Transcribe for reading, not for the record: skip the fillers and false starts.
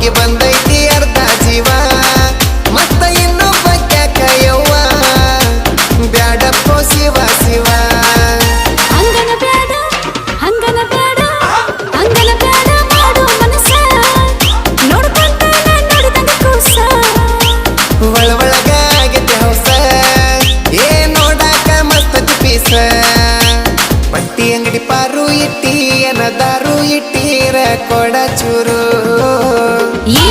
ಹುಡುಗಿ ಬಂದೈತಿ ಅರ್ಧ ಜೀವ ಮತ್ತ ಇನ್ನೊಬ್ಬ ಕ್ಯಾಕಯ್ಯವ್ವ ಬ್ಯಾಡಪ್ಪೋ ಶಿವ ಶಿವ ಹಂಗನ ಬ್ಯಾಡ ಹಂಗನ ಬ್ಯಾಡ ಹಂಗನ ಬ್ಯಾಡ ಮಾಡು ಮನಸ ನೋಡ್ಕೊಂಡ ನೋಡಿದಂಗ ಕೂಸ ಒಳಗ ಆಗೈತಿ ಹೌಸ ಏ ನೋಡಾಕ ಮಸ್ತ್ ಪೀಸ ಬಟ್ಟಿ ಅಂಗಡಿ ಪಾರು ಇಟ್ಟಿ ಏನದಾರು ಇಟ್ಟೀರ ಕೊಡ ಚೂರು ಈ